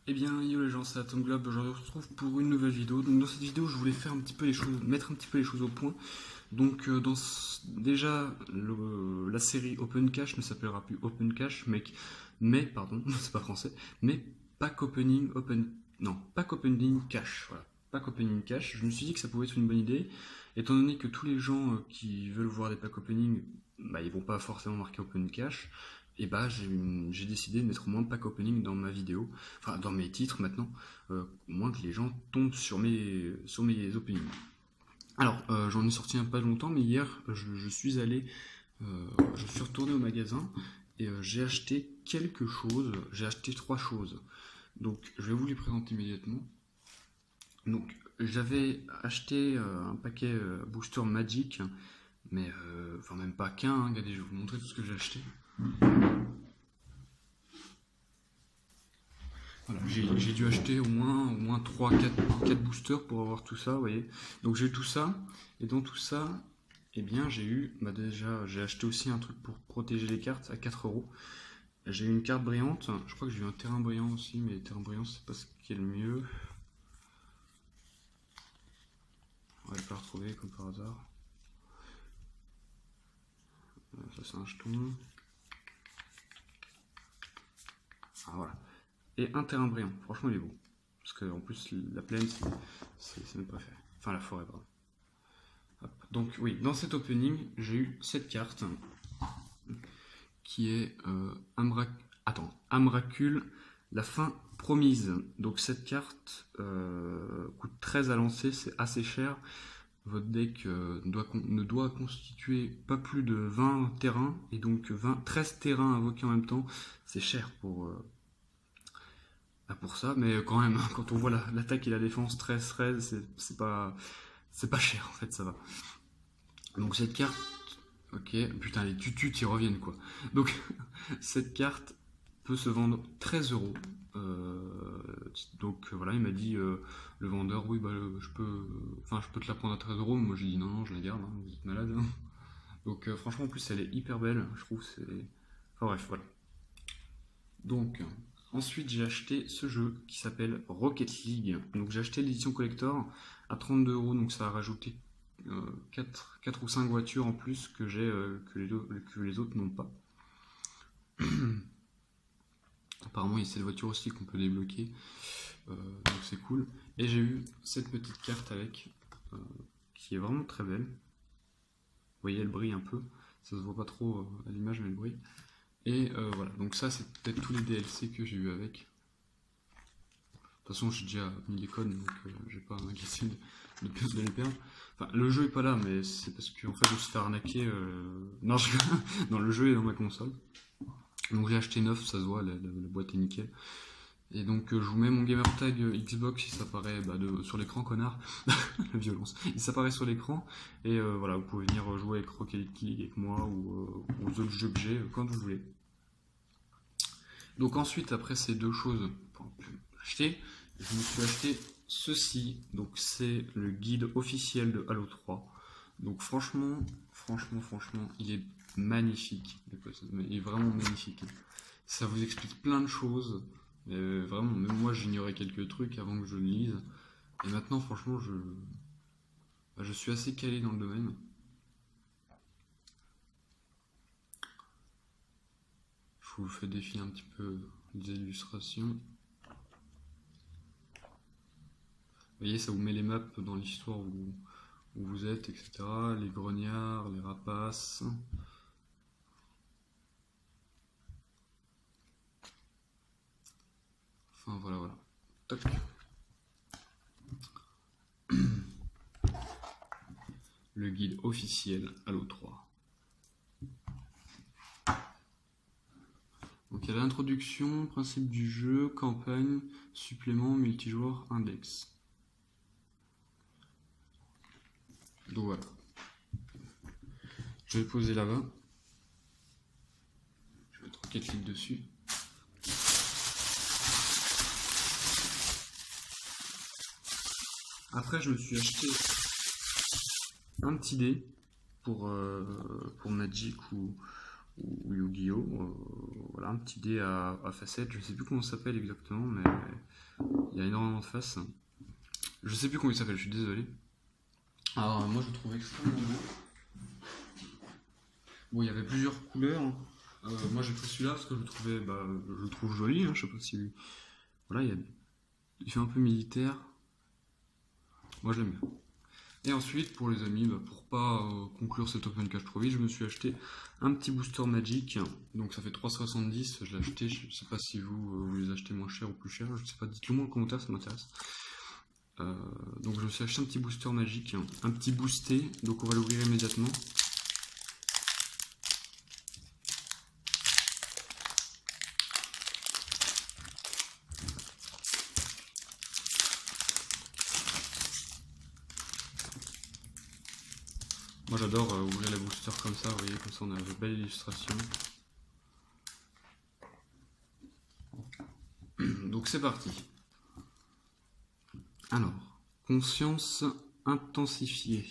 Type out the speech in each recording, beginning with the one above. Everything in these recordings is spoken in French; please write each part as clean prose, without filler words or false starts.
Eh bien, yo les gens, c'est Atom Globe. Aujourd'hui, on se retrouve pour une nouvelle vidéo. Donc, dans cette vidéo, je voulais faire un petit peu les choses, mettre un petit peu les choses au point. Donc, déjà, la série Open Cache ne s'appellera plus Open Cache, mais, pardon, c'est pas français, mais Pack Opening Open, non, Pack Opening Cache. Voilà, Pack Opening Cache. Je me suis dit que ça pouvait être une bonne idée, étant donné que tous les gens qui veulent voir des pack opening, bah, ils vont pas forcément marquer Open Cache. Et bah, j'ai décidé de mettre au moins pack opening dans ma vidéo, enfin dans mes titres maintenant, au moins que les gens tombent sur mes openings. Alors, j'en ai sorti un pas longtemps, mais hier, je suis allé, je suis retourné au magasin et j'ai acheté quelque chose. J'ai acheté trois choses. Donc, je vais vous les présenter immédiatement. Donc, j'avais acheté un paquet booster Magic, mais enfin même pas qu'un. Hein, regardez, je vais vous montrer tout ce que j'ai acheté. Voilà, j'ai dû acheter au moins 3, 4 boosters pour avoir tout ça, vous voyez. Donc j'ai eu tout ça, et dans tout ça, eh bien j'ai eu, bah déjà, j'ai acheté aussi un truc pour protéger les cartes à 4 euros. J'ai eu une carte brillante, je crois que j'ai eu un terrain brillant aussi, mais terrain brillant c'est pas ce qui est le mieux. On va pas le retrouver comme par hasard. Ça c'est un jeton. Ah voilà. Et un terrain brillant, franchement il est beau. Parce qu'en plus la plaine c'est même pas fait. Enfin la forêt, pardon. Donc oui, dans cet opening, j'ai eu cette carte qui est Amracule, la fin promise. Donc cette carte coûte 13 à lancer, c'est assez cher. Votre deck ne doit constituer pas plus de 20 terrains, et donc 13 terrains invoqués en même temps, c'est cher pour ça, mais quand même, quand on voit l'attaque et la défense 13-13, c'est pas cher en fait, ça va. Donc cette carte, ok, putain, les tutus y reviennent quoi. Donc cette carte peut se vendre 13 euros. Donc voilà, il m'a dit le vendeur, oui, bah je peux te la prendre à 13 euros. Moi j'ai dit non, non, je la garde, hein, vous êtes malade. Hein. Donc franchement, en plus, elle est hyper belle, je trouve. Enfin bref, voilà. Donc ensuite, j'ai acheté ce jeu qui s'appelle Rocket League. Donc j'ai acheté l'édition collector à 32 euros, donc ça a rajouté 4 ou 5 voitures en plus que les autres n'ont pas. Apparemment, il y a cette voiture aussi qu'on peut débloquer, donc c'est cool. Et j'ai eu cette petite carte avec, euh, qui est vraiment très belle. Vous voyez, elle brille un peu. Ça se voit pas trop à l'image, mais elle brille. Et voilà, donc ça, c'est peut-être tous les DLC que j'ai eu avec. De toute façon, j'ai déjà mis les codes, donc j'ai pas à m'inquiéter de les perdre. Enfin, le jeu est pas là, mais c'est parce qu'en fait, je me suis fait arnaquer. Non, non, le jeu est dans ma console. Donc j'ai acheté neuf, ça se voit, la boîte est nickel. Et donc je vous mets mon gamer tag Xbox, il s'apparaît sur l'écran, connard. La violence. Il s'apparaît sur l'écran. Et voilà, vous pouvez venir jouer avec Rocket League avec moi ou aux autres jeux que j'ai quand vous voulez. Donc ensuite, après ces deux choses pour acheter, je me suis acheté ceci. Donc c'est le guide officiel de Halo 3. Donc franchement, il est magnifique. Il est vraiment magnifique. Ça vous explique plein de choses. Vraiment, même moi j'ignorais quelques trucs avant que je le lise. Et maintenant, franchement, je suis assez calé dans le domaine. Je vous fais défiler un petit peu les illustrations. Vous voyez, ça vous met les maps dans l'histoire où vous êtes, etc. Les grognards, les rapaces. Enfin, voilà, voilà. Toc. Le guide officiel Halo 3. Donc il y a l'introduction, principe du jeu, campagne, supplément, multijoueur, index. Donc voilà. Je vais le poser là-bas. Je vais mettre Rocket League dessus. Après, je me suis acheté un petit dé pour Magic ou Yu-Gi-Oh! Voilà, un petit dé à facettes, je sais plus comment ça s'appelle exactement, mais il y a énormément de faces. Je sais plus comment il s'appelle, je suis désolé. Alors moi je le trouve extrêmement beau. Bon, il y avait plusieurs couleurs, hein. Moi j'ai pris celui-là parce que je le trouvais, je le trouve joli, hein. Je sais pas si... Voilà, il fait un peu militaire. Moi je l'aime bien. Et ensuite, pour les amis, pour pas conclure cet open cache trop vite, je me suis acheté un petit booster Magic. Donc ça fait 3,70. Je l'ai acheté. Je sais pas si vous les achetez moins cher ou plus cher. Je sais pas. Dites-le moi en commentaire, ça m'intéresse. Donc je me suis acheté un petit booster Magic, un petit boosté. Donc on va l'ouvrir immédiatement. Moi j'adore ouvrir les boosters comme ça. Vous voyez, comme ça on a de belles illustrations. Donc c'est parti. Alors, conscience intensifiée.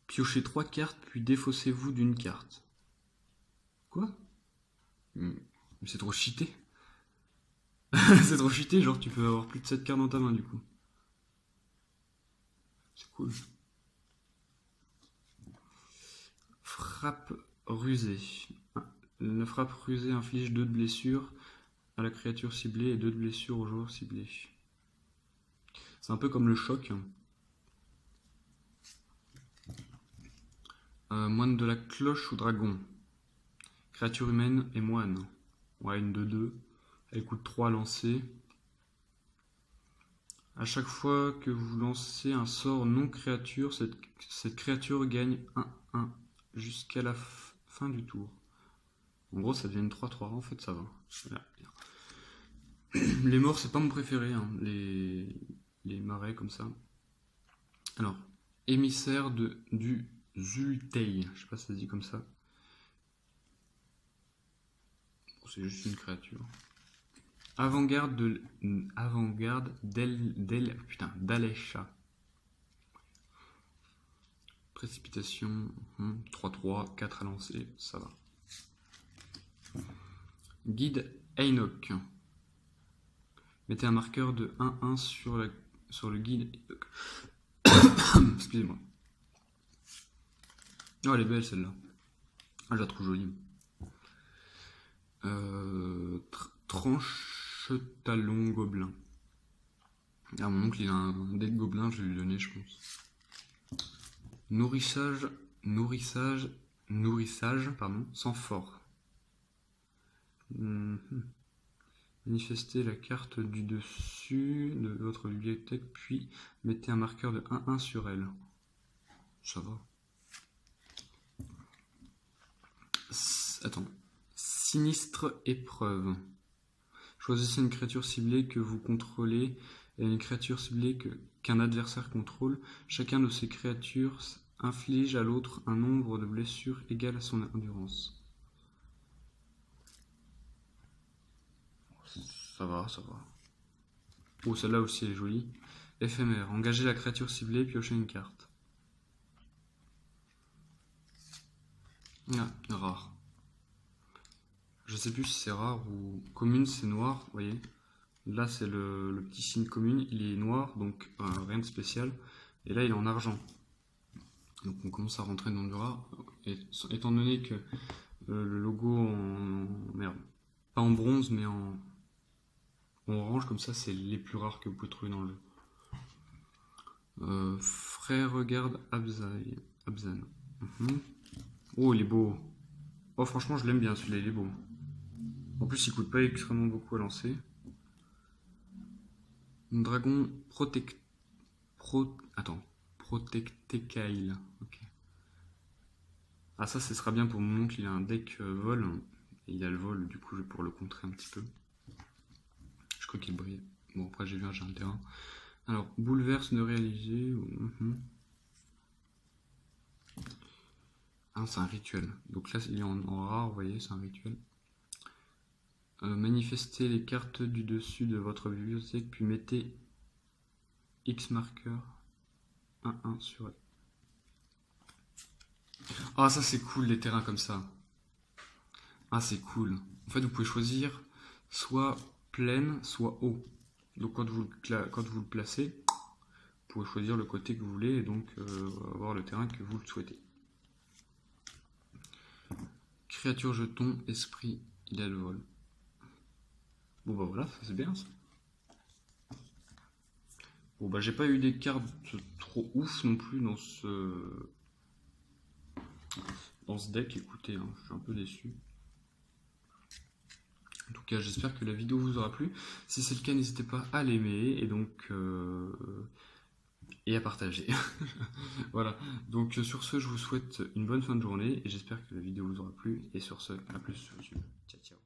Piochez 3 cartes, puis défaussez-vous d'une carte. Quoi? Mais c'est trop cheaté. C'est trop cheaté, genre tu peux avoir plus de 7 cartes dans ta main du coup. C'est cool. Frappe rusée. La frappe rusée inflige 2 de blessures à la créature ciblée et 2 de blessures au joueur ciblé. C'est un peu comme le choc. Moine de la cloche ou dragon. Créature humaine et moine. Ouais, une 2-2. Elle coûte 3 à lancer. À chaque fois que vous lancez un sort non créature, cette créature gagne 1-1 jusqu'à la fin du tour. En gros, ça devient une 3-3. En fait, ça va. Voilà. Les morts, c'est pas mon préféré, hein. Les marais comme ça. Alors, émissaire du Zultei. Je sais pas si ça se dit comme ça. C'est juste une créature. Avant-garde d'Alesha. Précipitation, 3-3, 4 à lancer, ça va. Guide Enoch. Mettez un marqueur de 1-1 sur le guide Enoch. Excusez-moi. Oh, elle est belle celle-là. Ah, je la trouve jolie. Tranche-talon gobelin. Ah, mon oncle il a un deck gobelin, je vais lui donner, je pense. Nourrissage, pardon, sans fort. Manifestez la carte du dessus de votre bibliothèque, puis mettez un marqueur de 1-1 sur elle. Ça va. Attends. Sinistre épreuve. Choisissez une créature ciblée que vous contrôlez et une créature ciblée qu'un adversaire contrôle. Chacun de ces créatures inflige à l'autre un nombre de blessures égal à son endurance. Ça va, ça va. Oh, celle-là aussi elle est jolie. Éphémère. Engagez la créature ciblée, piochez une carte. Ah, rare. Je sais plus si c'est rare ou commune, c'est noir, vous voyez. Là, c'est le petit signe commune, il est noir, donc rien de spécial. Et là, il est en argent. Donc on commence à rentrer dans du rare. Et, étant donné que le logo en... Merde. Pas en bronze, mais en orange, comme ça, c'est les plus rares que vous pouvez trouver dans le jeu. Frère regarde Abzan. Oh, il est beau. Oh, franchement, je l'aime bien, celui-là, il est beau. En plus, il coûte pas extrêmement beaucoup à lancer. Un dragon Protectecail. Ok. Ah, ça sera bien pour mon oncle, il a un deck vol. Et il a le vol, du coup, je vais pouvoir le contrer un petit peu. Je crois qu'il brille. Bon, après, j'ai un terrain. Alors, bouleverse ne réalisé. Ah, c'est un rituel. Donc là, il est en rare, vous voyez, c'est un rituel. Manifestez les cartes du dessus de votre bibliothèque, puis mettez X marqueur 1-1 sur elle. Ah, ça c'est cool, les terrains comme ça. Ah, c'est cool. En fait, vous pouvez choisir soit pleine, soit haut. Donc quand vous le placez, vous pouvez choisir le côté que vous voulez et donc avoir le terrain que vous le souhaitez. Créature jeton, esprit, il a le vol. Bon bah voilà, ça c'est bien ça. Bon bah j'ai pas eu des cartes trop ouf non plus dans ce deck, écoutez, hein, je suis un peu déçu. En tout cas, j'espère que la vidéo vous aura plu. Si c'est le cas, n'hésitez pas à l'aimer et à partager. Voilà. Donc sur ce, je vous souhaite une bonne fin de journée et j'espère que la vidéo vous aura plu. Et sur ce, à plus sur YouTube. Ciao, ciao.